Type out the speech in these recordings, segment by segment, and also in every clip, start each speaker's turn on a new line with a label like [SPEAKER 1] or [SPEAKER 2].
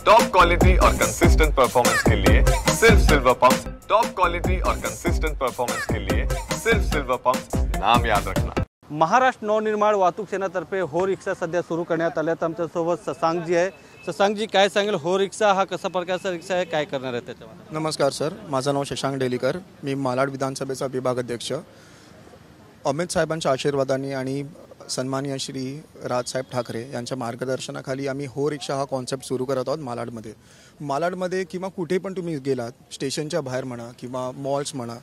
[SPEAKER 1] Top quality और consistent performance के लिए सिर्फ सिल्वर पंप्स। टॉप क्वालिटी और कंसिस्टेंट परफॉर्मेंस के लिए सिर्फ सिल्वर पंप्स, नाम याद रखना।
[SPEAKER 2] महाराष्ट्र नवनिर्माण वाहतूक सेनातर्फे हो रिक्षा सध्या सुरू करण्यात आल्यात। आमच्यासोबत शशांकजी आहे। शशांकजी, काय सांगेल, हो रिक्षा हा कसा प्रकारचा रिक्षा आहे, काय करणार आहे त्याच्यामध्ये?
[SPEAKER 3] नमस्कार सर, माझं नाव शशांक डेलीकर, मी मालाड विधानसभेचा विभाग अध्यक्ष। अमित साहेबांच्या आशीर्वादाने आणि सन्माननीय श्री राजसाहेब ठाकरे यांच्या मार्गदर्शनाखाली आम्ही हो रिक्षा हा कॉन्सेप्ट सुरू करत आहोत मालाडमध्ये किंवा कुठे पण तुम्ही गेलात, स्टेशनच्या बाहेर म्हणा किंवा मॉल्स म्हणा,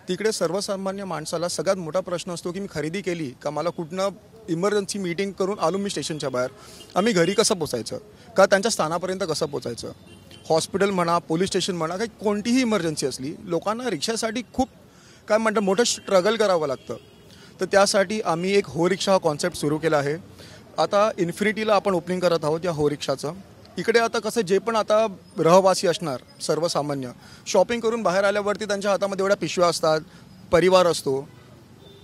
[SPEAKER 3] तिकडे सर्वसामान्य माणसाला सगळ्यात मोठा प्रश्न असतो की मी खरेदी केली का, मला कुठनं इमर्जन्सी मीटिंग करून आलो मी स्टेशनच्या बाहेर, आम्ही घरी कसं पोचायचं, का त्यांच्या स्थानापर्यंत कसं पोचायचं, हॉस्पिटल म्हणा, पोलीस स्टेशन म्हणा, काही कोणतीही इमर्जन्सी असली लोकांना रिक्षासाठी खूप काय म्हणतात मोठं स्ट्रगल करावं लागतं। तर त्यासाठी आम्ही एक हो रिक्षा हा कॉन्सेप्ट सुरू केला आहे। आता इन्फिनिटीला आपण ओपनिंग करत आहोत या हो रिक्षाचं। इकडे आता कसं जे पण आता रहवासी असणार सर्वसामान्य, शॉपिंग करून बाहेर आल्यावरती त्यांच्या हातामध्ये एवढ्या पिशव्या असतात, परिवार असतो,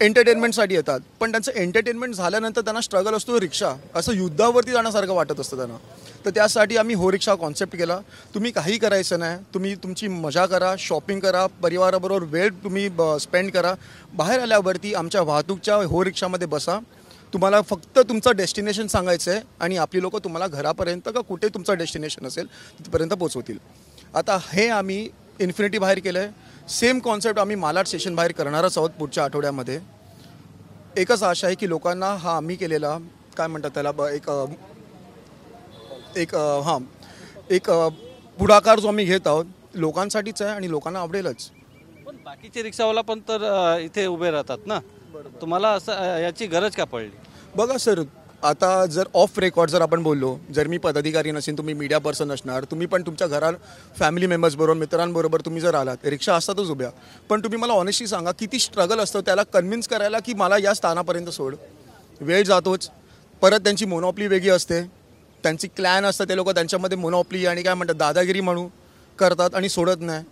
[SPEAKER 3] एंटरटेनमेंटसाठी येतात, पण त्यांचं एंटरटेनमेंट झाल्यानंतर त्यांना स्ट्रगल असतो रिक्षा, असं युद्धावरती जाण्यासारखं वाटत असतं त्यांना। तर त्यासाठी आम्ही हो रिक्षा कॉन्सेप्ट केला। तुम्ही काही करायचं नाही, तुम्ही तुमची मजा करा, शॉपिंग करा, परिवाराबरोबर वेळ तुम्ही स्पेंड करा, बाहेर आल्यावरती आमच्या वाहतूकच्या हो रिक्षामध्ये बसा, तुम्हाला फक्त तुमचं डेस्टिनेशन सांगायचं आहे आणि आपली लोकं तुम्हाला घरापर्यंत का कुठे तुमचं डेस्टिनेशन असेल तिथपर्यंत पोचवतील। आता हे आम्ही इन्फिनिटी बाहेर केलं आहे। सेम कॉन्सेप्ट आम्ही मालाड स्टेशन बाहेर करणारच आहोत पुढच्या आठवड्यामध्ये। एकच आशा आहे की लोकांना हा आम्ही केलेला काय म्हणतात त्याला एक पुढाकार जो आम्ही घेत आहोत लोकांसाठीच आहे आणि लोकांना आवडेलच।
[SPEAKER 2] पण बाकीचे रिक्षावाला पण तर इथे उभे राहतात ना, तुम्हाला असं याची गरज का पडली?
[SPEAKER 3] बघा सर, आता जर ऑफ रेकॉर्ड जर आपण बोललो, जर मी पदाधिकारी नसेन, तुम्ही मीडिया पर्सन असणार, तुम्ही पण तुमच्या घरात फॅमिली मेंबर्सबरोबर मित्रांबरोबर तुम्ही जर आलात, रिक्षा असतातच उभ्या, पण तुम्ही मला ऑनेस्टली सांगा किती स्ट्रगल असतं त्याला कन्व्हिन्स करायला की मला या स्थानापर्यंत सोड। वेळ जातोच, परत त्यांची मोनोपली वेगळी असते, त्यांची क्लॅन असतं, ते लोक त्यांच्यामध्ये मोनोपली आणि काय म्हणतात दादागिरी म्हणू करतात आणि सोडत नाही।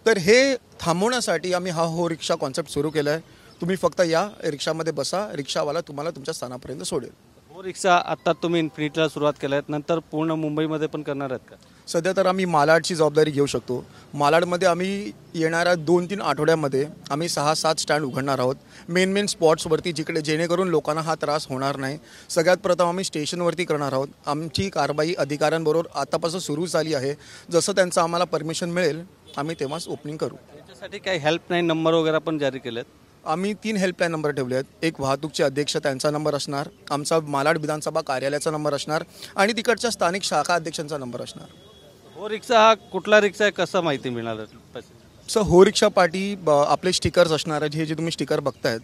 [SPEAKER 3] तर हे थांबवण्यासाठी आम्ही हा हो रिक्षा कॉन्सेप्ट सुरू केला आहे। तुम्ही फक्त या रिक्षामध्ये बसा, रिक्षावाला तुम्हाला तुमच्या स्थानापर्यंत सोडेल।
[SPEAKER 2] हो रिक्षा आता तुम्ही इन्फिनिटीला सुरुवात केली आहे, नंतर पूर्ण मुंबईमध्ये पण करणार आहेत का?
[SPEAKER 3] सध्या तर आम्ही मालाडची जबाबदारी घेऊ शकतो। मालाडमध्ये आम्ही येणाऱ्या 2-3 आठवड्यामध्ये आम्ही 6-7 स्टँड उघडणार आहोत मेन स्पॉट्सवरती, जिकडे जेणेकरून लोकांना हा त्रास होणार नाही। सगळ्यात प्रथम आम्ही स्टेशनवरती करणार आहोत। आमची कारवाई अधिकाऱ्यांबरोबर आतापासून सुरू झाली आहे, जसं त्यांचं आम्हाला परमिशन मिळेल आम्ही तेव्हाच ओपनिंग करू।
[SPEAKER 2] त्याच्यासाठी काही हेल्पलाईन नंबर वगैरे पण जारी केलेत?
[SPEAKER 3] आम्ही 3 हेल्पलाईन नंबर ठेवले आहेत। एक वाहतूकचे अध्यक्ष त्यांचा नंबर असणार, आमचा मालाड विधानसभा कार्यालयाचा नंबर असणार आणि तिकडच्या स्थानिक शाखा अध्यक्षांचा नंबर असणार।
[SPEAKER 2] हो रिक्षा हा कुठला रिक्षा आहे, कसं माहिती मिळणार?
[SPEAKER 3] सर, हो रिक्षा पाठी आपले स्टिकर्स असणार आहेत, हे जे तुम्ही स्टिकर बघतायत,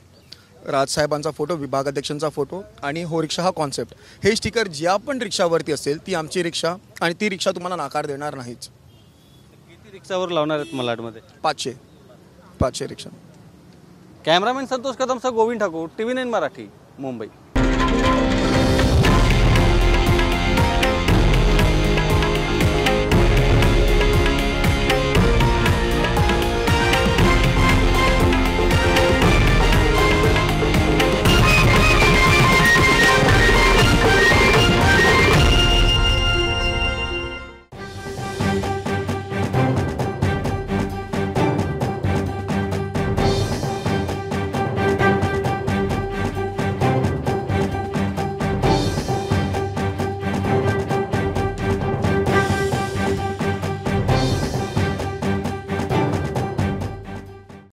[SPEAKER 3] राजसाहेबांचा फोटो, विभागाध्यक्षांचा फोटो आणि हो रिक्षा हा कॉन्सेप्ट, हे स्टिकर ज्या पण रिक्षावरती असेल ती आमची रिक्षा आणि ती रिक्षा तुम्हाला नाकार देणार नाहीच।
[SPEAKER 2] किती रिक्षावर लावणार आहेत मालाडमध्ये?
[SPEAKER 3] 500 रिक्षा।
[SPEAKER 2] कॅमेरामॅन संतोष कदमसह गोविंद ठाकूर, TV9 मराठी, मुंबई।